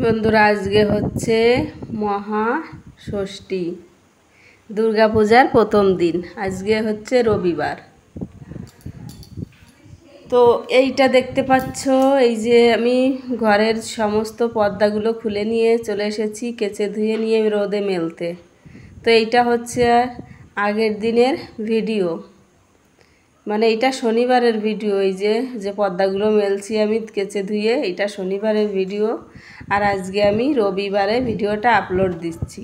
বন্ধুরা, আজকে হচ্ছে মহা ষষ্ঠী, দুর্গাপূজার প্রথম দিন। আজকে হচ্ছে রবিবার। তো এইটা দেখতে পাচ্ছ, এই যে আমি ঘরের সমস্ত পর্দাগুলো খুলে নিয়ে চলে এসেছি কেচে ধুয়ে নিয়ে রোদে মেলতে। তো এইটা হচ্ছে আগের দিনের ভিডিও, মানে এইটা শনিবারের ভিডিও। এই যে পর্দাগুলো মেলছি আমি কেচে ধুয়ে, এটা শনিবারের ভিডিও। আর আজকে আমি রবিবারে ভিডিওটা আপলোড দিচ্ছি।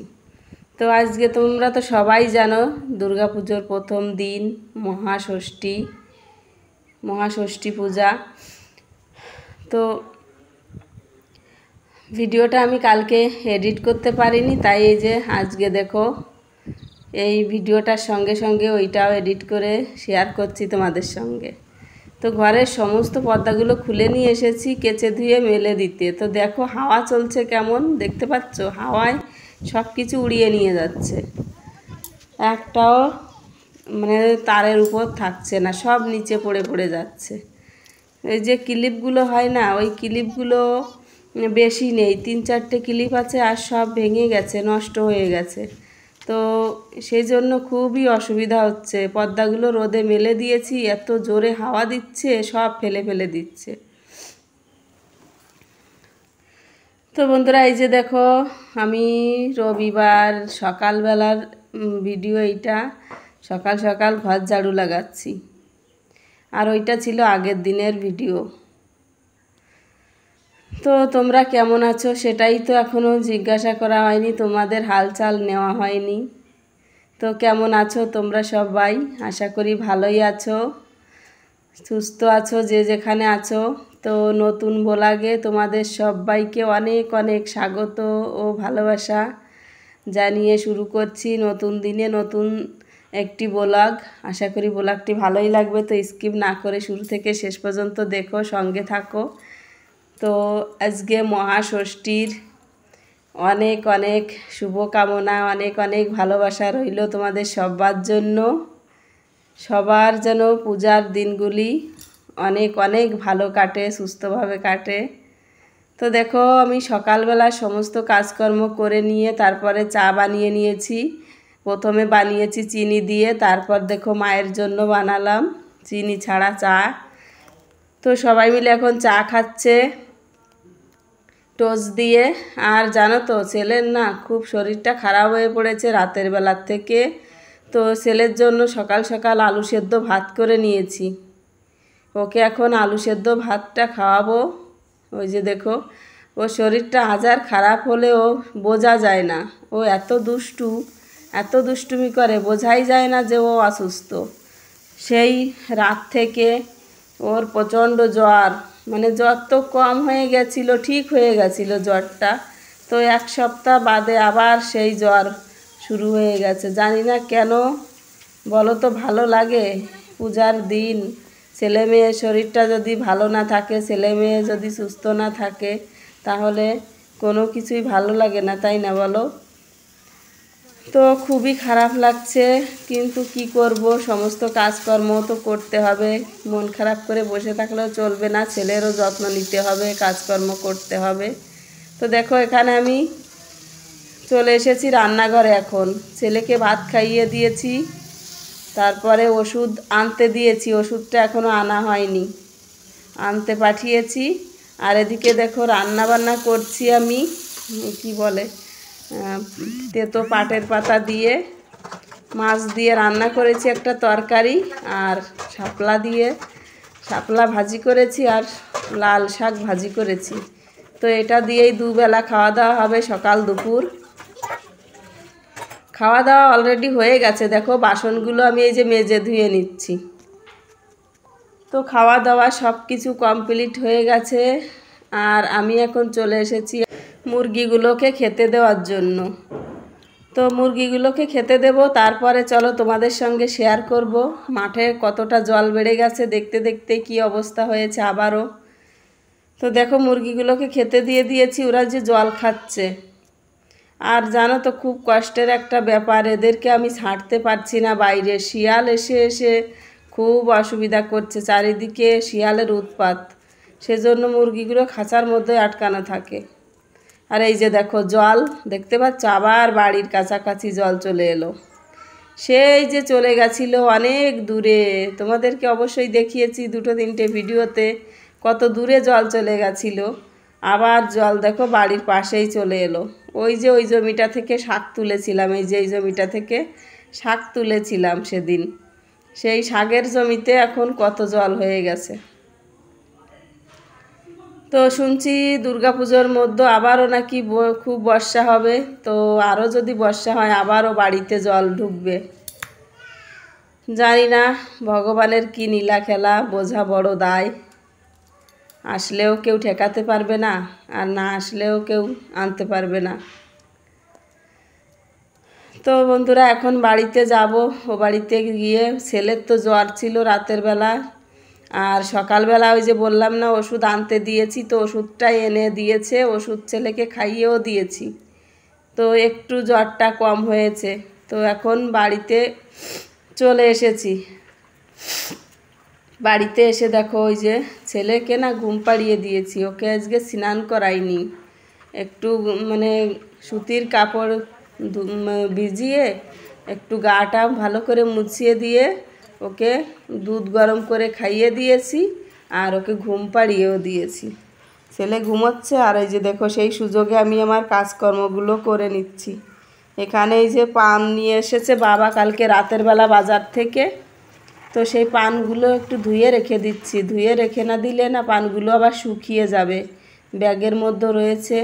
তো আজকে তোমরা তো সবাই জানো দুর্গাপুজোর প্রথম দিন মহাষষ্ঠী পূজা। তো ভিডিওটা আমি কালকে এডিট করতে পারিনি, তাই এই যে আজকে দেখো এই ভিডিওটার সঙ্গে সঙ্গে ওইটাও এডিট করে শেয়ার করছি তোমাদের সঙ্গে। তো ঘরের সমস্ত পর্দাগুলো খুলে নিয়ে এসেছি কেচে ধুয়ে মেলে দিতে। তো দেখো হাওয়া চলছে কেমন, দেখতে পাচ্ছ? হাওয়ায় সব কিছু উড়িয়ে নিয়ে যাচ্ছে, একটাও মানে তারের উপর থাকছে না, সব নিচে পড়ে পড়ে যাচ্ছে। এই যে ক্লিপগুলো হয় না, ওই ক্লিপগুলো বেশি নেই, 3-4টে ক্লিপ আছে, আর সব ভেঙে গেছে, নষ্ট হয়ে গেছে। তো সেই জন্য খুবই অসুবিধা হচ্ছে। পর্দাগুলো রোদে মেলে দিয়েছি, এত জোরে হাওয়া দিচ্ছে, সব ফেলে ফেলে দিচ্ছে। তো বন্ধুরা, এই যে দেখো আমি রবিবার সকালবেলার ভিডিও এইটা। সকাল সকাল ঘর ঝাড়ু লাগাচ্ছি, আর ওইটা ছিল আগের দিনের ভিডিও। তো তোমরা কেমন আছো সেটাই তো এখনও জিজ্ঞাসা করা হয়নি, তোমাদের হালচাল নেওয়া হয়নি। তো কেমন আছো তোমরা সবাই? আশা করি ভালোই আছো, সুস্থ আছো যে যেখানে আছো। তো নতুন ব্লগে তোমাদের সবাইকে অনেক অনেক স্বাগত ও ভালোবাসা জানিয়ে শুরু করছি নতুন দিনে নতুন একটি ব্লগ। আশা করি ব্লগটি ভালোই লাগবে। তো স্কিপ না করে শুরু থেকে শেষ পর্যন্ত দেখো, সঙ্গে থাকো। তো আজকে মহাষষ্ঠীর অনেক অনেক শুভকামনা, অনেক অনেক ভালোবাসা রইল তোমাদের সবার জন্য। সবার যেন পূজার দিনগুলি অনেক অনেক ভালো কাটে, সুস্থভাবে কাটে। তো দেখো আমি সকালবেলা সমস্ত কাজকর্ম করে নিয়ে তারপরে চা বানিয়ে নিয়েছি। প্রথমে বানিয়েছি চিনি দিয়ে, তারপর দেখো মায়ের জন্য বানালাম চিনি ছাড়া চা। তো সবাই মিলে এখন চা খাচ্ছে টোস্ট দিয়ে। আর জানো তো ছেলের না খুব শরীরটা খারাপ হয়ে পড়েছে রাতের বেলার থেকে। তো ছেলের জন্য সকাল সকাল আলু সেদ্ধ ভাত করে নিয়েছি, ওকে এখন আলু সেদ্ধ ভাতটা খাওয়াবো। ওই যে দেখো ওর শরীরটা হাজার খারাপ হলেও বোঝা যায় না, ও এত দুষ্টু, এত দুষ্টুমি করে, বোঝাই যায় না যে ও অসুস্থ। সেই রাত থেকে ওর প্রচণ্ড জ্বর, মানে জ্বর তো কম হয়ে গেছিল, ঠিক হয়ে গেছিলো জ্বরটা। তো 1 সপ্তাহ বাদে আবার সেই জ্বর শুরু হয়ে গেছে। জানি না কেন বলো তো? ভালো লাগে পূজার দিন? ছেলে মেয়ের শরীরটা যদি ভালো না থাকে, ছেলে মেয়ে যদি সুস্থ না থাকে, তাহলে কোনো কিছুই ভালো লাগে না, তাই না বলো? তো খুবই খারাপ লাগছে, কিন্তু কি করব, সমস্ত কাজকর্ম তো করতে হবে। মন খারাপ করে বসে থাকলেও চলবে না, ছেলেরও যত্ন নিতে হবে, কাজকর্ম করতে হবে। তো দেখো এখানে আমি চলে এসেছি রান্নাঘরে। এখন ছেলেকে ভাত খাইয়ে দিয়েছি, তারপরে ওষুধ আনতে দিয়েছি, ওষুধটা এখনও আনা হয়নি, আনতে পাঠিয়েছি। আর এদিকে দেখো রান্না বান্না করছি আমি, কি বলে তেতো পাটের পাতা দিয়ে মাছ দিয়ে রান্না করেছি একটা তরকারি, আর শাপলা ভাজি করেছি, আর লাল শাক ভাজি করেছি। তো এটা দিয়েই দুবেলা খাওয়া দাওয়া হবে, সকাল দুপুর। খাওয়া দাওয়া অলরেডি হয়ে গেছে, দেখো বাসনগুলো আমি এই যে মেজে ধুয়ে নিচ্ছি। তো খাওয়া দাওয়া সব কিছু কমপ্লিট হয়ে গেছে, আর আমি এখন চলে এসেছি মুরগিগুলোকে খেতে দেওয়ার জন্য। তো মুরগিগুলোকে খেতে দেব, তারপরে চলো তোমাদের সঙ্গে শেয়ার করব মাঠে কতটা জল বেড়ে গেছে, দেখতে দেখতে কি অবস্থা হয়েছে আবারও। তো দেখো মুরগিগুলোকে খেতে দিয়ে দিয়েছি, ওরা যে জল খাচ্ছে। আর জানো তো খুব কষ্টের একটা ব্যাপার, এদেরকে আমি ছাড়তে পারছি না বাইরে, শিয়াল এসে এসে খুব অসুবিধা করছে, চারিদিকে শিয়ালের উৎপাত। সেজন্য মুরগিগুলো খাঁচার মধ্যে আটকানো থাকে। আর এই যে দেখো জল দেখতে পাচ্ছ, আবার বাড়ির কাছাকাছি জল চলে এলো। সেই যে চলে গেছিলো অনেক দূরে, তোমাদেরকে অবশ্যই দেখিয়েছি 2-3টে ভিডিওতে কত দূরে জল চলে গেছিলো। আবার জল দেখো বাড়ির পাশেই চলে এলো। ওই যে ওই জমিটা থেকে শাক তুলেছিলাম, এই যে এই জমিটা থেকে শাক তুলেছিলাম সেদিন, সেই শাকের জমিতে এখন কত জল হয়ে গেছে। তো শুনছি দুর্গাপুজোর মধ্যে আবারও নাকি খুব বর্ষা হবে, তো আরও যদি বর্ষা হয় আবারও বাড়িতে জল ঢুকবে। জানি না ভগবানের কি নীলা খেলা, বোঝা বড় দায়। আসলেও কেউ ঠেকাতে পারবে না, আর না আসলেও কেউ আনতে পারবে না। তো বন্ধুরা এখন বাড়িতে যাব। ও বাড়িতে গিয়ে ছেলের তো জ্বর ছিল রাতের বেলা, আর সকালবেলা ওই যে বললাম না ওষুধ আনতে দিয়েছি, তো ওষুধটা এনে দিয়েছে, ওষুধ ছেলেকে খাইয়েও দিয়েছি, তো একটু জ্বরটা কম হয়েছে। তো এখন বাড়িতে চলে এসেছি। বাড়িতে এসে দেখো ওই যে ছেলেকে না ঘুম পাড়িয়ে দিয়েছি, ওকে আজকে স্নান করাইনি। একটু মানে সুতির কাপড় ভিজিয়ে একটু গাটা ভালো করে মুছিয়ে দিয়ে ওকে দুধ গরম করে খাইয়ে দিয়েছি, আর ওকে ঘুম পাড়িয়েও দিয়েছি। ছেলে ঘুমোচ্ছে, আর এই যে দেখো সেই সুযোগে আমি আমার কাজকর্মগুলো করে নিচ্ছি। এখানে এই যে পান নিয়ে এসেছে বাবা কালকে রাতের বেলা বাজার থেকে, তো সেই পানগুলো একটু ধুয়ে রেখে দিচ্ছি। ধুয়ে রেখে না দিলে না পানগুলো আবার শুকিয়ে যাবে, ব্যাগের মধ্যে রয়েছে।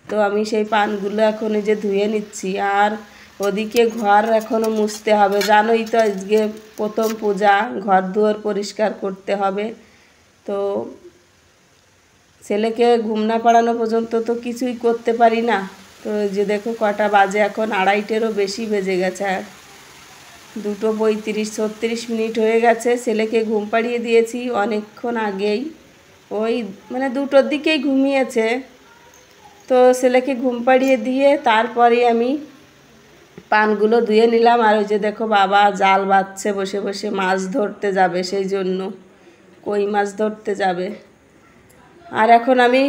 তো আমি সেই পানগুলো এখন এই যে ধুয়ে নিচ্ছি। আর ওদিকে ঘর এখনও মুছতে হবে, জানোই তো আজকে প্রথম পূজা, ঘর দুয়ার পরিষ্কার করতে হবে। তো ছেলেকে ঘুম না পাড়ানো পর্যন্ত তো কিছুই করতে পারি না। তো যে দেখো কটা বাজে, এখন 2:30-টেরও বেশি বেজে গেছে, 2:35-36 হয়ে গেছে। ছেলেকে ঘুম পাড়িয়ে দিয়েছি অনেকক্ষণ আগেই, ওই মানে 2টোর দিকেই ঘুমিয়েছে। তো ছেলেকে ঘুম পাড়িয়ে দিয়ে তারপরে আমি পানগুলো ধুয়ে নিলাম। আর ওই যে দেখো বাবা জাল বাঁধছে বসে বসে, মাছ ধরতে যাবে, সেই জন্য কই মাছ ধরতে যাবে। আর এখন আমি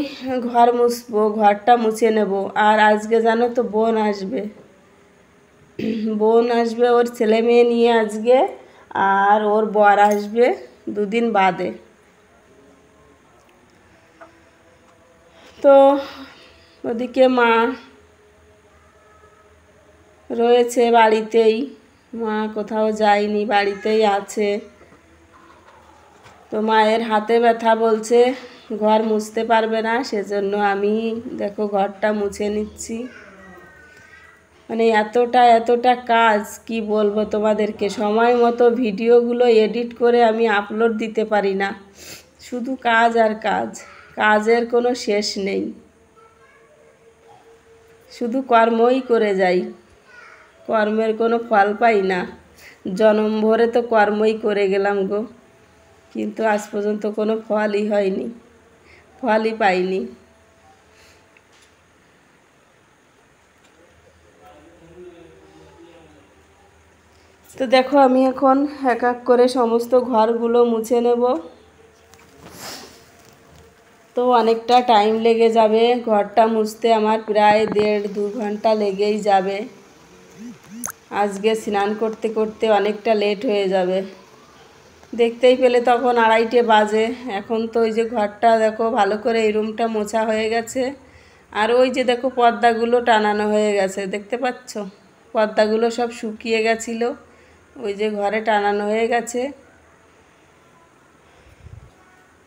ঘর মুছবো, ঘরটা মুছে নেব। আর আজকে জানো তো বোন আসবে, ওর ছেলে মেয়ে নিয়ে আজকে, আর ওর বর আসবে 2 দিন বাদে। তো ওদিকে মা রয়েছে বাড়িতেই, মা কোথাও যায়নি, বাড়িতেই আছে। তো মায়ের হাতে ব্যথা, বলছে ঘর মুছতে পারবে না, সেজন্য আমি দেখো ঘরটা মুছে নিচ্ছি। মানে এতটা কাজ কি বলবো তোমাদেরকে, সময় মতো ভিডিওগুলো এডিট করে আমি আপলোড দিতে পারি না, শুধু কাজ আর কাজ, কাজের কোনো শেষ নেই, শুধু কর্মই করে যাই, কর্মের কোনো ফল পাই না। জনম ভরে তো কর্মই করে গেলাম গো, কিন্তু আজ পর্যন্ত কোনো ফলই হয়নি, ফলই পাইনি। তো দেখো আমি এখন এক এক করে সমস্ত ঘরগুলো মুছে নেব। তো অনেকটা টাইম লেগে যাবে, ঘরটা মুছতে আমার প্রায় 1.5-2 ঘন্টা লেগেই যাবে। আজকে স্নান করতে করতে অনেকটা লেট হয়ে যাবে, দেখতেই পেলে তখন 2:30 বাজে। এখন তো ওই যে ঘরটা দেখো ভালো করে এই রুমটা মোছা হয়ে গেছে, আর ওই যে দেখো পর্দাগুলো টানানো হয়ে গেছে, দেখতে পাচ্ছ পর্দাগুলো সব শুকিয়ে গেছিলো, ওই যে ঘরে টানানো হয়ে গেছে।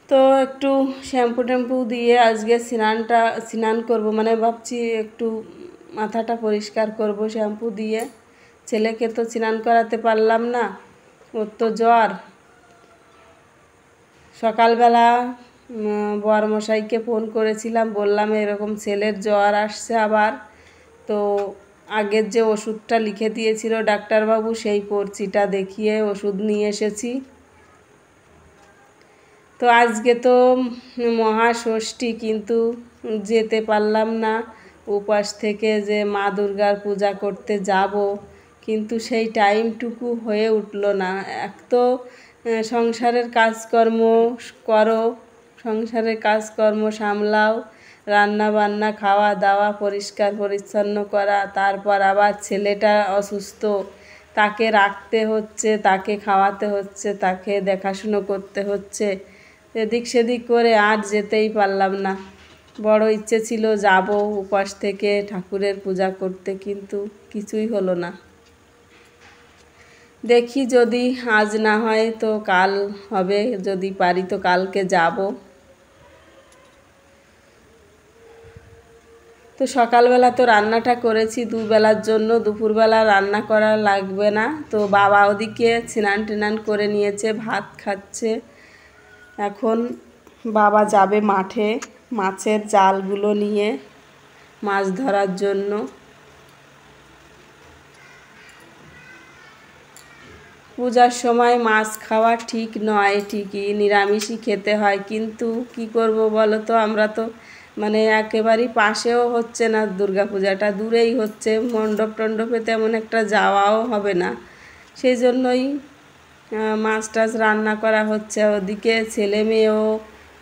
তো একটু শ্যাম্পু ট্যাম্পু দিয়ে আজকে স্নান করব, মানে ভাবছি একটু মাথাটা পরিষ্কার করব শ্যাম্পু দিয়ে। ছেলেকে তো স্নান করাতে পারলাম না, ওর তো জ্বর। সকালবেলা বরমশাইকে ফোন করেছিলাম, বললাম এরকম ছেলের জ্বর আসছে আবার। তো আগের যে ওষুধটা লিখে দিয়েছিল ডাক্তারবাবু, সেই পর্চিটা দেখিয়ে ওষুধ নিয়ে এসেছি। তো আজকে তো মহাষষ্ঠী, কিন্তু যেতে পারলাম না উপাস থেকে, যে মা দুর্গার পূজা করতে যাব, কিন্তু সেই টাইমটুকু হয়ে উঠলো না। এক তো সংসারের কাজকর্ম করো, সংসারের কাজকর্ম সামলাও, রান্না বান্না, খাওয়া দাওয়া, পরিষ্কার পরিচ্ছন্ন করা, তারপর আবার ছেলেটা অসুস্থ, তাকে রাখতে হচ্ছে, তাকে খাওয়াতে হচ্ছে, তাকে দেখাশুনো করতে হচ্ছে। এদিক সেদিক করে আর যেতেই পারলাম না। বড় ইচ্ছে ছিল যাব উপাস থেকে ঠাকুরের পূজা করতে, কিন্তু কিছুই হলো না। দেখি যদি আজ না হয় তো কাল হবে, যদি পারি তো কালকে যাব। তো সকালবেলা তো রান্নাটা করেছি দুবেলার জন্য, দুপুরবেলা রান্না করা লাগবে না। তো বাবা ওদিকে স্নান টান করে নিয়েছে, ভাত খাচ্ছে। এখন বাবা যাবে মাঠে মাছের জালগুলো নিয়ে মাছ ধরার জন্য। পূজার সময় মাছ খাওয়া ঠিক নয়, ঠিকই নিরামিষই খেতে হয়, কিন্তু কি করব বলো তো, আমরা তো মানে একেবারেই পাশেও হচ্ছে না দুর্গাপূজাটা, দূরেই হচ্ছে, মণ্ডপ টণ্ডপে তেমন একটা যাওয়াও হবে না, সেই জন্যই মাছ টাছ রান্না করা হচ্ছে। ওদিকে ছেলে মেয়েও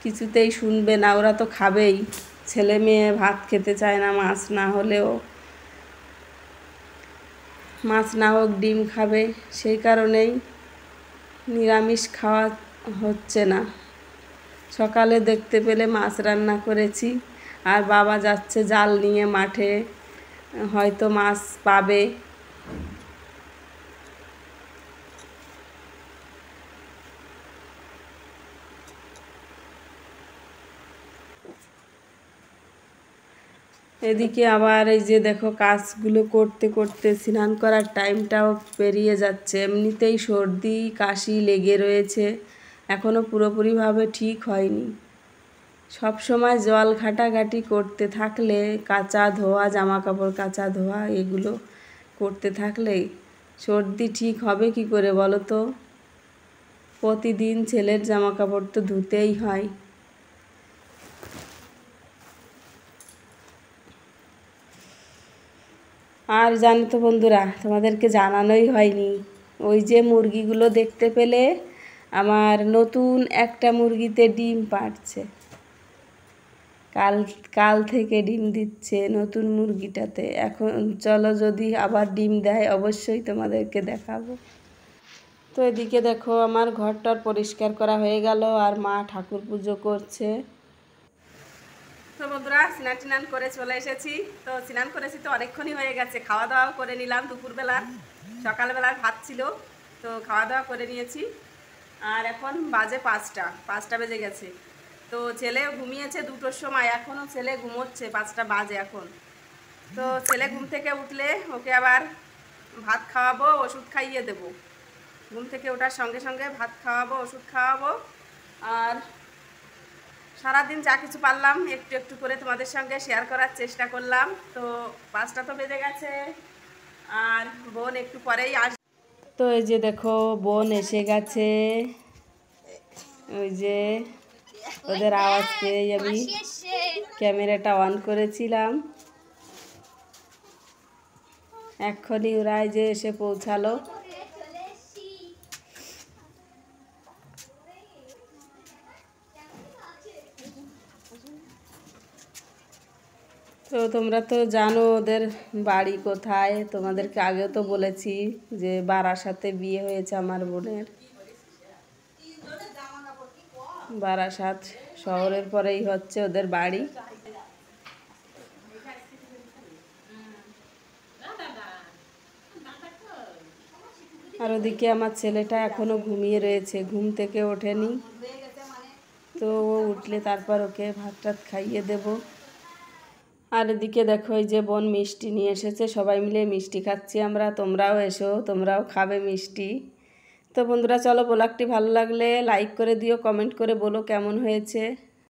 কিছুতেই শুনবে না, ওরা তো খাবেই, ছেলে মেয়ে ভাত খেতে চায় না মাছ না হলেও, মাছ না হোক ডিম খাবে, সেই কারণেই নিরামিষ খাওয়া হচ্ছে না। সকালে দেখতে পেলে মাছ রান্না করেছি, আর বাবা যাচ্ছে জাল নিয়ে মাঠে, হয়তো মাছ পাবে। এদিকে আবার এই যে দেখো কাজগুলো করতে করতে স্নান করার টাইমটাও পেরিয়ে যাচ্ছে। এমনিতেই সর্দি কাশি লেগে রয়েছে, এখনও পুরোপুরিভাবে ঠিক হয়নি। সব সময় জল ঘাটাঘাটি করতে থাকলে, কাচা ধোয়া, জামা কাপড় কাচা ধোয়া এগুলো করতে থাকলে সর্দি ঠিক হবে কি করে বলো তো? প্রতিদিন ছেলের জামা কাপড় তো ধুতেই হয়। আর জানো তো বন্ধুরা, তোমাদেরকে জানানোই হয়নি, ওই যে মুরগিগুলো দেখতে পেলে, আমার নতুন একটা মুরগিতে ডিম পাড়ছে। কাল কাল থেকে ডিম দিচ্ছে নতুন মুরগিটাতে। এখন চলো যদি আবার ডিম দেয় অবশ্যই তোমাদেরকে দেখাবো। তো এদিকে দেখো আমার ঘরটার পরিষ্কার করা হয়ে গেল, আর মা ঠাকুর পুজো করছে। তো বন্ধুরা স্নান টান করে চলে এসেছি। তো স্নান করেছি তো অনেকক্ষণই হয়ে গেছে, খাওয়া দাওয়াও করে নিলাম দুপুরবেলা, সকালবেলার ভাত ছিল তো খাওয়া দাওয়া করে নিয়েছি। আর এখন বাজে 5টা বেজে গেছে। তো ছেলে ঘুমিয়েছে 2টোর সময়, এখনও ছেলে ঘুমোচ্ছে, 5টা বাজে এখন। তো ছেলে ঘুম থেকে উঠলে ওকে আবার ভাত খাওয়াবো, ওষুধ খাইয়ে দেবো। ঘুম থেকে ওঠার সঙ্গে সঙ্গে ভাত খাওয়াবো, ওষুধ খাওয়াবো। আর সারাদিন যা কিছু পারলাম একটু একটু করে তোমাদের সঙ্গে শেয়ার করার চেষ্টা করলাম। তো 5টা তো বেজে গেছে, আর বোন একটু পরেই আস। তো এই যে দেখো বোন এসে গেছে, ওই যে ওদের আওয়াজ পেয়ে আমি ক্যামেরাটা অন করেছিলাম, এক্ষুনি ওরা যে এসে পৌঁছালো। তো তোমরা তো জানো ওদের বাড়ি কোথায়, তোমাদেরকে আগেও তো বলেছি যে বারাসাতে বিয়ে হয়েছে আমার বোনের। বারাসাত শহরের পরেই হচ্ছে ওদের বাড়ি। আর ওদিকে আমার ছেলেটা এখনও ঘুমিয়ে রয়েছে, ঘুম থেকে ওঠেনি। তো ও উঠলে তারপর ওকে ভাত টাত খাইয়ে দেব। আর এদিকে দেখো এই যে বোন মিষ্টি নিয়ে এসেছে, সবাই মিলে মিষ্টি খাচ্ছি আমরা, তোমরাও এসো, তোমরাও খাবে মিষ্টি। তো বন্ধুরা চলো, ব্লগটি ভালো লাগলে লাইক করে দিও, কমেন্ট করে বলো কেমন হয়েছে।